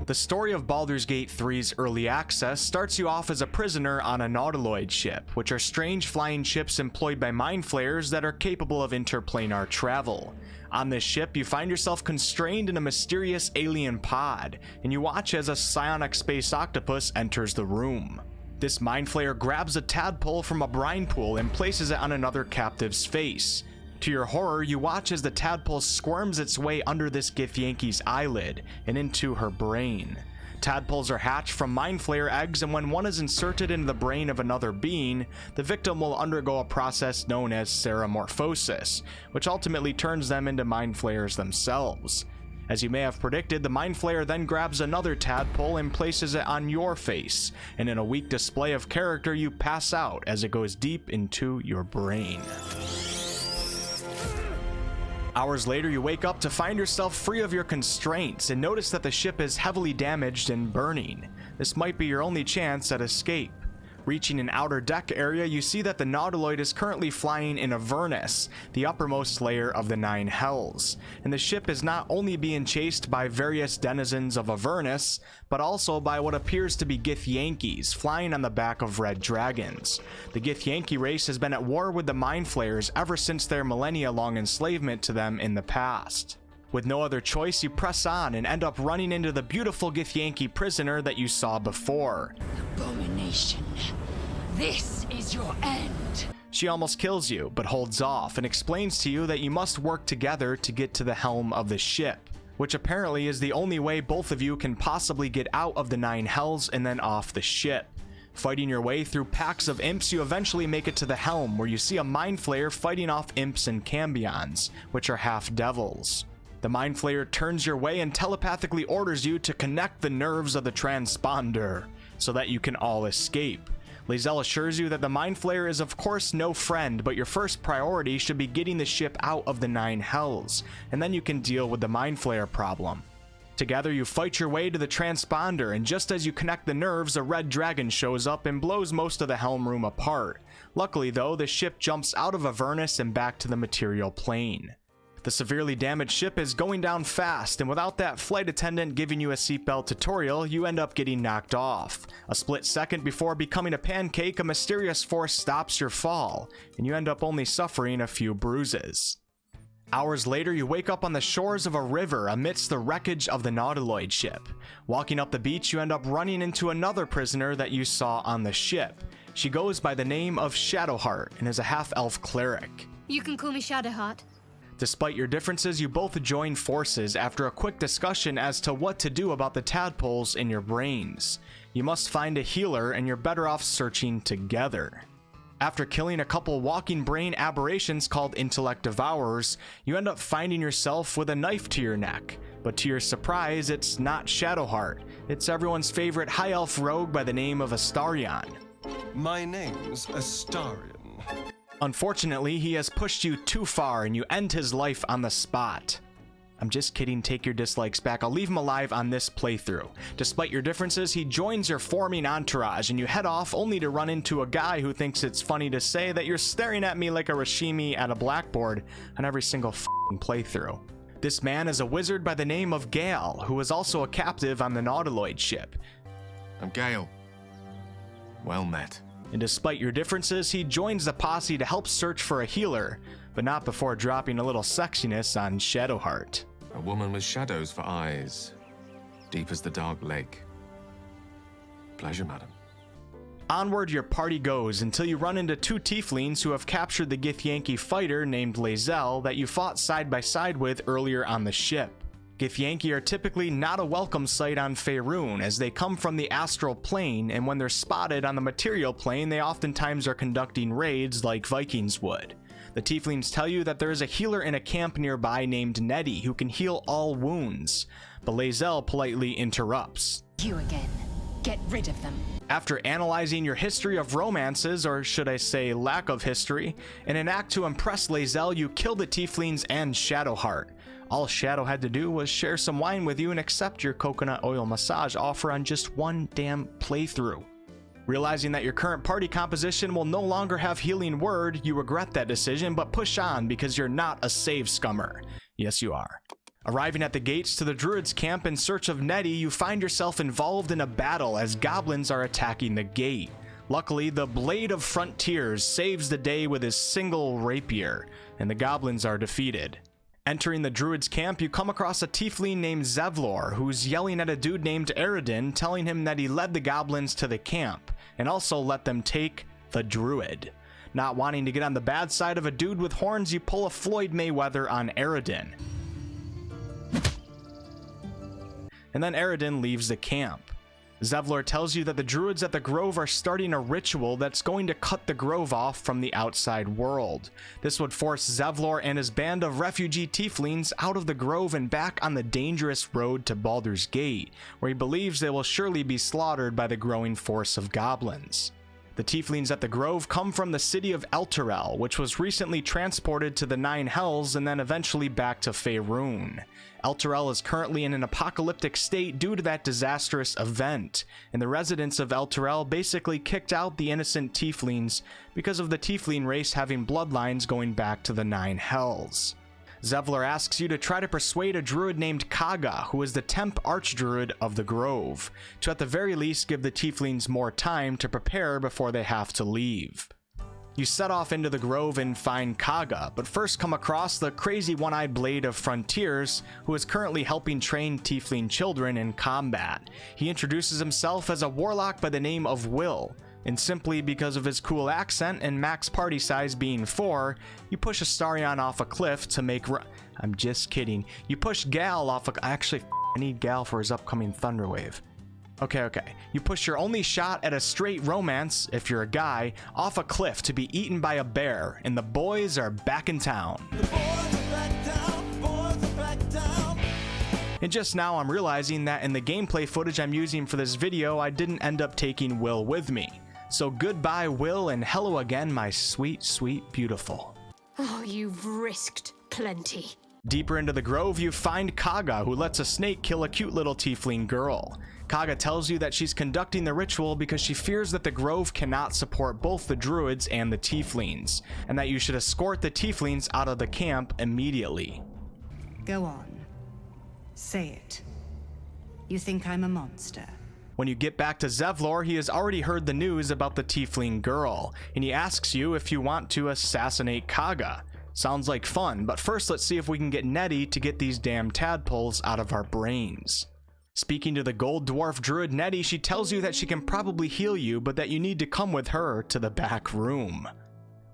The story of Baldur's Gate 3's early access starts you off as a prisoner on a nautiloid ship, which are strange flying ships employed by mind flayers that are capable of interplanar travel. On this ship, you find yourself constrained in a mysterious alien pod, and you watch as a psionic space octopus enters the room. This mind flayer grabs a tadpole from a brine pool and places it on another captive's face. To your horror, you watch as the tadpole squirms its way under this Githyanki's eyelid and into her brain. Tadpoles are hatched from mind flayer eggs, and when one is inserted into the brain of another being, the victim will undergo a process known as seramorphosis, which ultimately turns them into mind flayers themselves. As you may have predicted, the mind flayer then grabs another tadpole and places it on your face, and in a weak display of character, you pass out as it goes deep into your brain. Hours later, you wake up to find yourself free of your constraints and notice that the ship is heavily damaged and burning. This might be your only chance at escape. Reaching an outer deck area, you see that the nautiloid is currently flying in Avernus, the uppermost layer of the Nine Hells, and the ship is not only being chased by various denizens of Avernus, but also by what appears to be Githyankis flying on the back of red dragons. The Githyanki race has been at war with the mind flayers ever since their millennia-long enslavement to them in the past. With no other choice, you press on and end up running into the beautiful Githyanki prisoner that you saw before. Abomination. This is your end. She almost kills you, but holds off and explains to you that you must work together to get to the helm of the ship, which apparently is the only way both of you can possibly get out of the Nine Hells and then off the ship. Fighting your way through packs of imps, you eventually make it to the helm, where you see a mind flayer fighting off imps and cambions, which are half devils. The mind flayer turns your way and telepathically orders you to connect the nerves of the transponder so that you can all escape. Laezel assures you that the mind flayer is of course no friend, but your first priority should be getting the ship out of the Nine Hells, and then you can deal with the mind flayer problem. Together you fight your way to the transponder, and just as you connect the nerves, a red dragon shows up and blows most of the helm room apart. Luckily though, the ship jumps out of Avernus and back to the material plane. The severely damaged ship is going down fast, and without that flight attendant giving you a seatbelt tutorial, you end up getting knocked off. A split second before becoming a pancake, a mysterious force stops your fall, and you end up only suffering a few bruises. Hours later, you wake up on the shores of a river amidst the wreckage of the nautiloid ship. Walking up the beach, you end up running into another prisoner that you saw on the ship. She goes by the name of Shadowheart and is a half-elf cleric. You can call me Shadowheart. Despite your differences, you both join forces after a quick discussion as to what to do about the tadpoles in your brains. You must find a healer, and you're better off searching together. After killing a couple walking brain aberrations called intellect devourers, you end up finding yourself with a knife to your neck. But to your surprise, it's not Shadowheart. It's everyone's favorite high elf rogue by the name of Astarion. My name's Astarion. Unfortunately, he has pushed you too far and you end his life on the spot. I'm just kidding, take your dislikes back. I'll leave him alive on this playthrough. Despite your differences, he joins your forming entourage and you head off only to run into a guy who thinks it's funny to say that you're staring at me like a Rashimi at a blackboard on every single f***ing playthrough. This man is a wizard by the name of Gale, who is also a captive on the nautiloid ship. I'm Gale. Well met. And despite your differences, he joins the posse to help search for a healer, but not before dropping a little sexiness on Shadowheart. A woman with shadows for eyes, deep as the dark lake. Pleasure, madam. Onward your party goes until you run into two tieflings who have captured the Githyanki fighter named laezel that you fought side by side with earlier on the ship. Githyanki are typically not a welcome sight on Faerun, as they come from the astral plane, and when they're spotted on the material plane, they oftentimes are conducting raids like Vikings would. The tieflings tell you that there is a healer in a camp nearby named Nettie who can heal all wounds, but laezel politely interrupts. You again. Get rid of them. After analyzing your history of romances, or should I say lack of history, in an act to impress laezel, you kill the tieflings and Shadowheart. All Shadow had to do was share some wine with you and accept your coconut oil massage offer on just one damn playthrough. Realizing that your current party composition will no longer have healing word, you regret that decision but push on because you're not a save scummer. Yes, you are. Arriving at the gates to the druids' camp in search of Nettie, you find yourself involved in a battle as goblins are attacking the gate. Luckily, the Blade of Frontiers saves the day with his single rapier, and the goblins are defeated. Entering the druids' camp, you come across a tiefling named Zevlor, who's yelling at a dude named Aridin, telling him that he led the goblins to the camp, and also let them take the druid. Not wanting to get on the bad side of a dude with horns, you pull a Floyd Mayweather on Aridin. And then Aridin leaves the camp. Zevlor tells you that the druids at the grove are starting a ritual that's going to cut the grove off from the outside world. This would force Zevlor and his band of refugee tieflings out of the grove and back on the dangerous road to Baldur's Gate, where he believes they will surely be slaughtered by the growing force of goblins. The tieflings at the grove come from the city of Elturel, which was recently transported to the Nine Hells and then eventually back to Faerun. Elturel is currently in an apocalyptic state due to that disastrous event, and the residents of Elturel basically kicked out the innocent tieflings because of the tiefling race having bloodlines going back to the Nine Hells. Zevlor asks you to try to persuade a druid named Kaga, who is the temp archdruid of the grove, to at the very least give the tieflings more time to prepare before they have to leave. You set off into the grove and find Kaga, but first come across the crazy one-eyed Blade of Frontiers, who is currently helping train tiefling children in combat. He introduces himself as a warlock by the name of Wyll, and simply because of his cool accent and max party size being 4, you push Astarion off a cliff to make I'm just kidding. You push Gale off a I need Gale for his upcoming Thunderwave. Okay. You push your only shot at a straight romance, if you're a guy, off a cliff to be eaten by a bear, and the boys are back in town. And just now I'm realizing that in the gameplay footage I'm using for this video, I didn't end up taking Wyll with me. So goodbye, Wyll, and hello again, my sweet, sweet, beautiful. Oh, you've risked plenty. Deeper into the grove, you find Kaga, who lets a snake kill a cute little tiefling girl. Kaga tells you that she's conducting the ritual because she fears that the grove cannot support both the druids and the tieflings, and that you should escort the tieflings out of the camp immediately. Go on. Say it. You think I'm a monster? When you get back to Zevlor, he has already heard the news about the tiefling girl, and he asks you if you want to assassinate Kaga. Sounds like fun, but first let's see if we can get Nettie to get these damn tadpoles out of our brains. Speaking to the gold dwarf druid Nettie, she tells you that she can probably heal you, but that you need to come with her to the back room.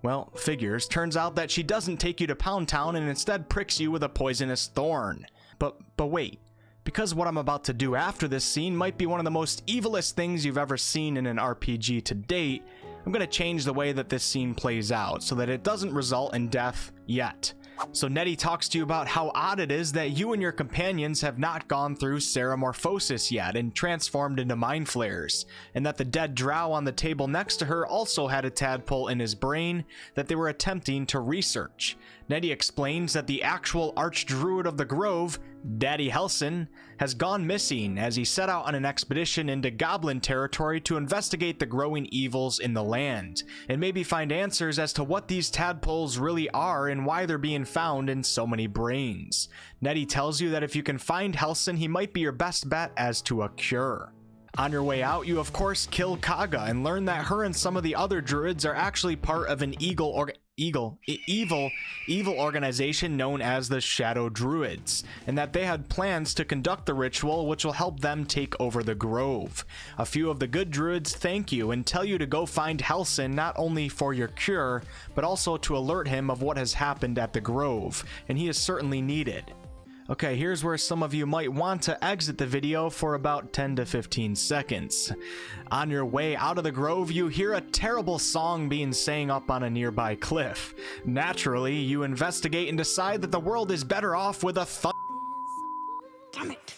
Well, figures. Turns out that she doesn't take you to Pound Town and instead pricks you with a poisonous thorn. But wait. Because what I'm about to do after this scene might be one of the most evilest things you've ever seen in an RPG to date, I'm going to change the way that this scene plays out so that it doesn't result in death yet. So Nettie talks to you about how odd it is that you and your companions have not gone through Ceramorphosis yet and transformed into mind flayers, and that the dead drow on the table next to her also had a tadpole in his brain that they were attempting to research. Nettie explains that the actual archdruid of the grove, Daddy Helson, has gone missing as he set out on an expedition into goblin territory to investigate the growing evils in the land, and maybe find answers as to what these tadpoles really are and why they're being found in so many brains. Nettie tells you that if you can find Helson, he might be your best bet as to a cure. On your way out, you of course kill Kaga and learn that her and some of the other druids are actually part of an evil organization known as the Shadow Druids, and that they had plans to conduct the ritual which will help them take over the grove. A few of the good druids thank you and tell you to go find Helson not only for your cure, but also to alert him of what has happened at the grove, and he is certainly needed. Okay, here's where some of you might want to exit the video for about 10 to 15 seconds. On your way out of the grove, you hear a terrible song being sang up on a nearby cliff. Naturally, you investigate and decide that the world is better off with a Damn it.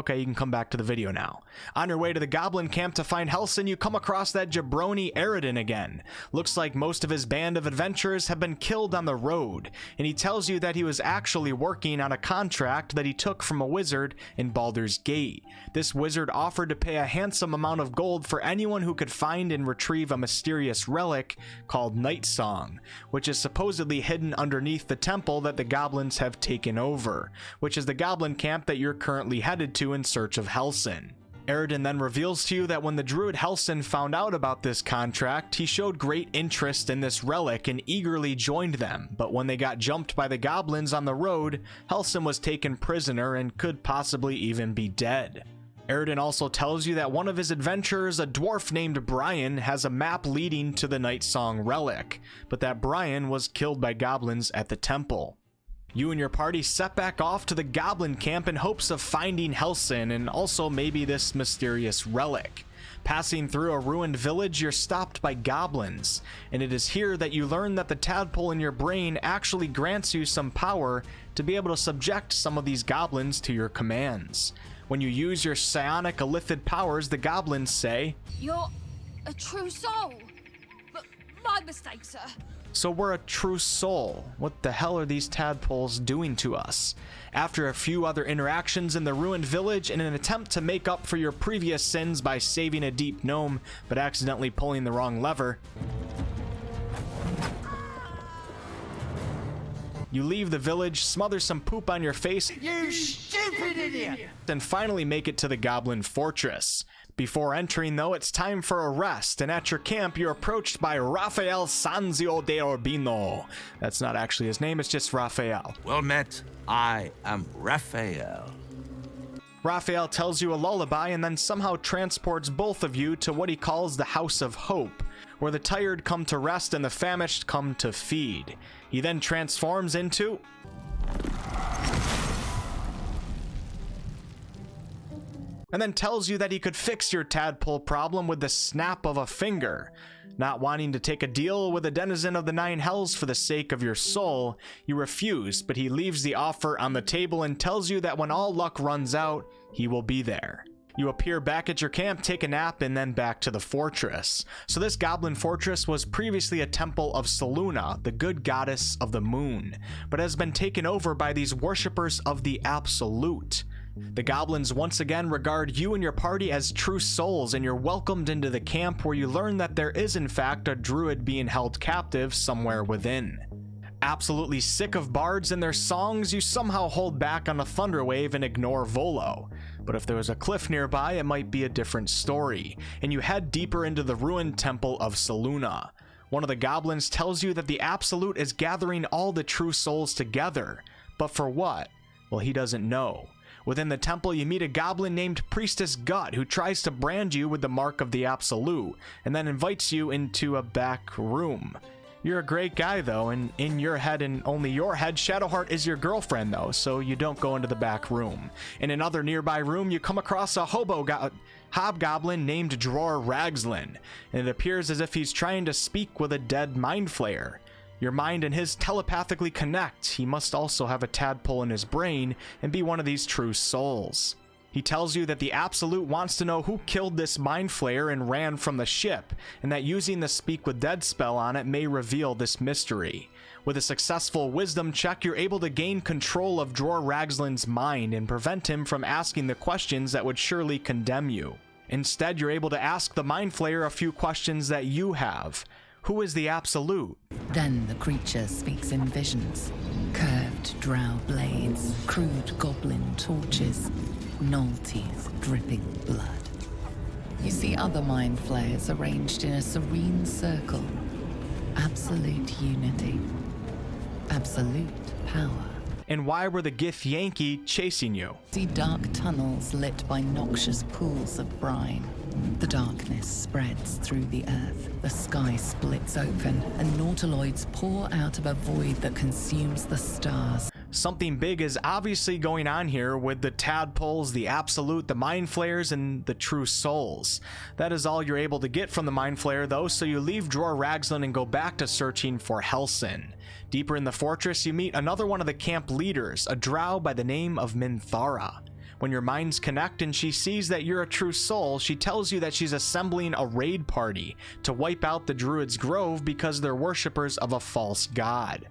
Okay, you can come back to the video now. On your way to the Goblin camp to find Halsin, you come across that jabroni Narrated again. Looks like most of his band of adventurers have been killed on the road, and he tells you that he was actually working on a contract that he took from a wizard in Baldur's Gate. This wizard offered to pay a handsome amount of gold for anyone who could find and retrieve a mysterious relic called Night Song, which is supposedly hidden underneath the temple that the goblins have taken over, which is the Goblin camp that you're currently headed to in search of Halsin. Narrated then reveals to you that when the druid Halsin found out about this contract, he showed great interest in this relic and eagerly joined them, but when they got jumped by the goblins on the road, Halsin was taken prisoner and could possibly even be dead. Narrated also tells you that one of his adventurers, a dwarf named Brian, has a map leading to the Night Song relic, but that Brian was killed by goblins at the temple. You and your party set back off to the Goblin camp in hopes of finding Halsin and also maybe this mysterious relic. Passing through a ruined village, you're stopped by goblins, and it is here that you learn that the tadpole in your brain actually grants you some power to be able to subject some of these goblins to your commands. When you use your psionic illithid powers, the goblins say, You're a true soul. But my mistake, sir. "So we're a true soul. What the hell are these tadpoles doing to us?" After a few other interactions in the ruined village in an attempt to make up for your previous sins by saving a deep gnome but accidentally pulling the wrong lever, you leave the village, smother some poop on your face, You stupid idiot! and finally make it to the Goblin Fortress. Before entering, though, it's time for a rest, and at your camp, you're approached by Raphael Sanzio de Urbino. That's not actually his name, it's just Raphael. Well met. I am Raphael. Raphael tells you a lullaby and then somehow transports both of you to what he calls the House of Hope, where the tired come to rest and the famished come to feed. He then transforms into... and then tells you that he could fix your tadpole problem with the snap of a finger. Not wanting to take a deal with a denizen of the Nine Hells for the sake of your soul, you refuse, but he leaves the offer on the table and tells you that when all luck runs out, he will be there. You appear back at your camp, take a nap, and then back to the fortress. So this Goblin Fortress was previously a temple of Selûne, the good goddess of the moon, but has been taken over by these worshippers of the Absolute. The goblins once again regard you and your party as true souls, and you're welcomed into the camp where you learn that there is in fact a druid being held captive somewhere within. Absolutely sick of bards and their songs, you somehow hold back on a thunderwave and ignore Volo. But if there was a cliff nearby, it might be a different story, and you head deeper into the ruined temple of Selûne. One of the goblins tells you that the Absolute is gathering all the true souls together, but for what? Well, he doesn't know. Within the temple, you meet a goblin named Priestess Gut, who tries to brand you with the mark of the Absolute, and then invites you into a back room. You're a great guy, though, and in your head and only your head, Shadowheart is your girlfriend, though, so you don't go into the back room. In another nearby room, you come across a hobgoblin named Dror Ragslin, and it appears as if he's trying to speak with a dead mind flayer. Your mind and his telepathically connect. He must also have a tadpole in his brain and be one of these true souls. He tells you that the Absolute wants to know who killed this mind flayer and ran from the ship, and that using the Speak with Dead spell on it may reveal this mystery. With a successful wisdom check, you're able to gain control of Dror Ragslin's mind and prevent him from asking the questions that would surely condemn you. Instead, you're able to ask the mind flayer a few questions that you have. Who is the Absolute? Then the creature speaks in visions. Curved drow blades, crude goblin torches, gnoll teeth dripping blood. You see other mind flayers arranged in a serene circle. Absolute unity. Absolute power. And why were the Gith Yankee chasing you? See dark tunnels lit by noxious pools of brine. The darkness spreads through the earth. The sky splits open, and nautiloids pour out of a void that consumes the stars. Something big is obviously going on here with the tadpoles, the Absolute, the mind flayers, and the true souls. That is all you're able to get from the mind flayer, though, so you leave Dror Ragslin and go back to searching for Halsin. Deeper in the fortress, you meet another one of the camp leaders, a drow by the name of Minthara. When your minds connect and she sees that you're a true soul, she tells you that she's assembling a raid party to wipe out the Druid's Grove because they're worshippers of a false god.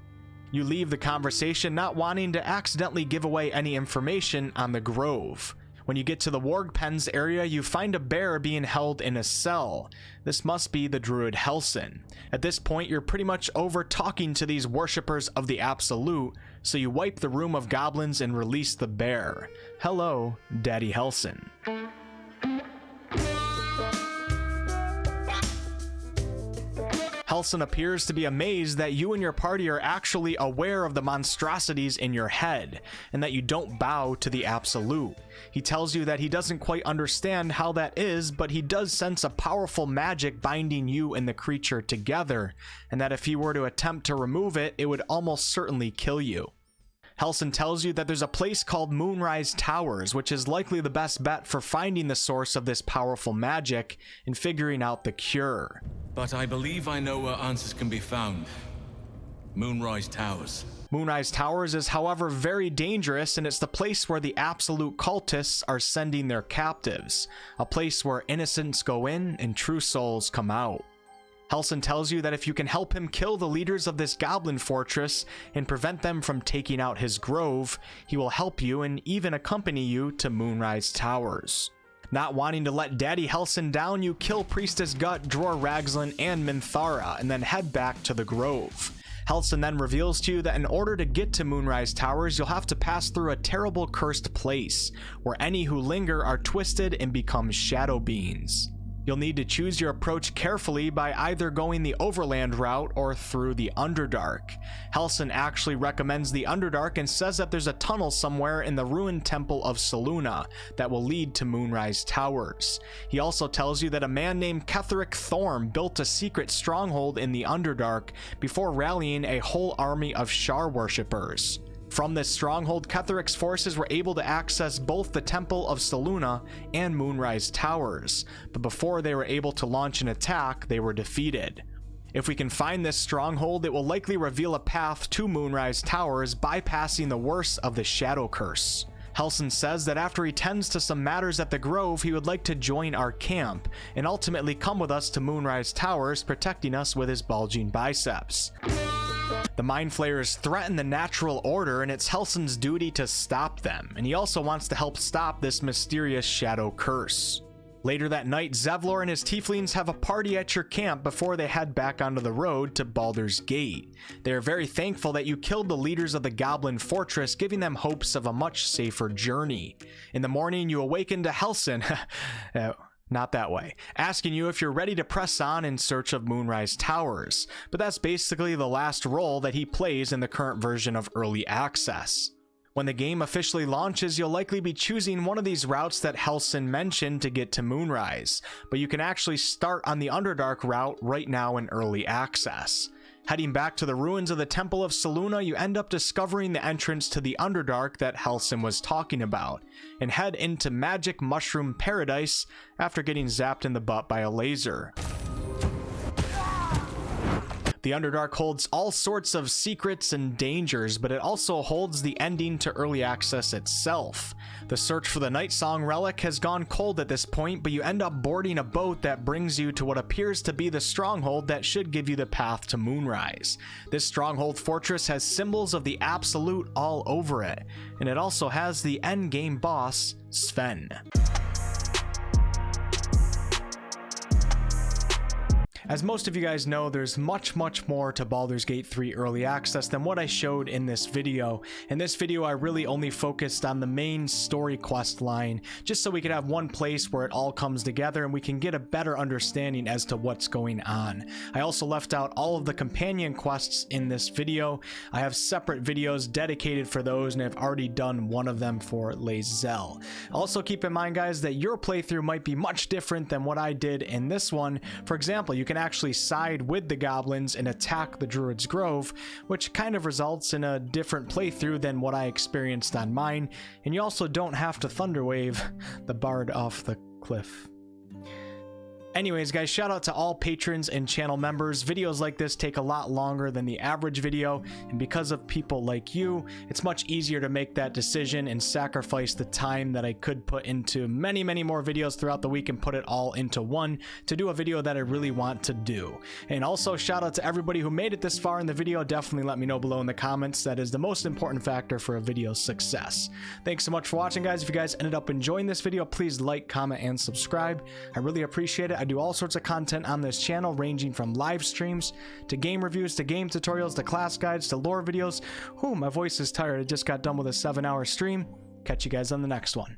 You leave the conversation not wanting to accidentally give away any information on the Grove. When you get to the Warg Pens area, you find a bear being held in a cell. This must be the Druid Helson. At this point, you're pretty much over talking to these worshippers of the Absolute, so you wipe the room of goblins and release the bear. Hello, Daddy Helson. Helson appears to be amazed that you and your party are actually aware of the monstrosities in your head, and that you don't bow to the Absolute. He tells you that he doesn't quite understand how that is, but he does sense a powerful magic binding you and the creature together, and that if he were to attempt to remove it, it would almost certainly kill you. Helson tells you that there's a place called Moonrise Towers, which is likely the best bet for finding the source of this powerful magic and figuring out the cure. But I believe I know where answers can be found. Moonrise Towers. Moonrise Towers is, however, very dangerous, and it's the place where the Absolute cultists are sending their captives. A place where innocents go in and true souls come out. Helson tells you that if you can help him kill the leaders of this Goblin Fortress and prevent them from taking out his grove, he will help you and even accompany you to Moonrise Towers. Not wanting to let Daddy Helson down, you kill Priestess Gut, Dror Ragzlin, and Minthara, and then head back to the grove. Helson then reveals to you that in order to get to Moonrise Towers, you'll have to pass through a terrible cursed place, where any who linger are twisted and become shadow beings. You'll need to choose your approach carefully by either going the overland route or through the Underdark. Helson actually recommends the Underdark and says that there's a tunnel somewhere in the ruined temple of Selûne that will lead to Moonrise Towers. He also tells you that a man named Ketheric Thorm built a secret stronghold in the Underdark before rallying a whole army of Shar worshippers. From this stronghold, Ketheric's forces were able to access both the Temple of Selûne and Moonrise Towers, but before they were able to launch an attack, they were defeated. If we can find this stronghold, it will likely reveal a path to Moonrise Towers, bypassing the worst of the Shadow Curse. Helson says that after he tends to some matters at the Grove, he would like to join our camp, and ultimately come with us to Moonrise Towers, protecting us with his bulging biceps. The Mind Flayers threaten the natural order, and it's Helson's duty to stop them, and he also wants to help stop this mysterious shadow curse. Later that night, Zevlor and his tieflings have a party at your camp before they head back onto the road to Baldur's Gate. They are very thankful that you killed the leaders of the Goblin Fortress, giving them hopes of a much safer journey. In the morning, you awaken to Helson not that way, asking you if you're ready to press on in search of Moonrise Towers, but that's basically the last role that he plays in the current version of Early Access. When the game officially launches, you'll likely be choosing one of these routes that Helson mentioned to get to Moonrise, but you can actually start on the Underdark route right now in Early Access. Heading back to the ruins of the Temple of Selûne, you end up discovering the entrance to the Underdark that Helson was talking about, and head into Magic Mushroom Paradise after getting zapped in the butt by a laser. The Underdark holds all sorts of secrets and dangers, but it also holds the ending to Early Access itself. The search for the Nightsong relic has gone cold at this point, but you end up boarding a boat that brings you to what appears to be the stronghold that should give you the path to Moonrise. This stronghold fortress has symbols of the Absolute all over it, and it also has the endgame boss, Sven. As most of you guys know, there's much more to Baldur's Gate 3 Early Access than what I showed in this video. In this video, I really only focused on the main story quest line, just so we could have one place where it all comes together and we can get a better understanding as to what's going on. I also left out all of the companion quests in this video. I have separate videos dedicated for those, and I've already done one of them for laezel. Also keep in mind, guys, that your playthrough might be much different than what I did in this one. For example, you can actually side with the goblins and attack the Druid's Grove, which kind of results in a different playthrough than what I experienced on mine, and you also don't have to Thunderwave the bard off the cliff. Anyways, guys, shout out to all patrons and channel members. Videos like this take a lot longer than the average video, and because of people like you, it's much easier to make that decision and sacrifice the time that I could put into many more videos throughout the week and put it all into one to do a video that I really want to do. And also shout out to everybody who made it this far in the video. Definitely let me know below in the comments. That is the most important factor for a video's success. Thanks so much for watching, guys. If you guys ended up enjoying this video, please like, comment, and subscribe. I really appreciate it. I do all sorts of content on this channel, ranging from live streams to game reviews to game tutorials to class guides to lore videos. Whew, my voice is tired. I just got done with a 7-hour stream. Catch you guys on the next one.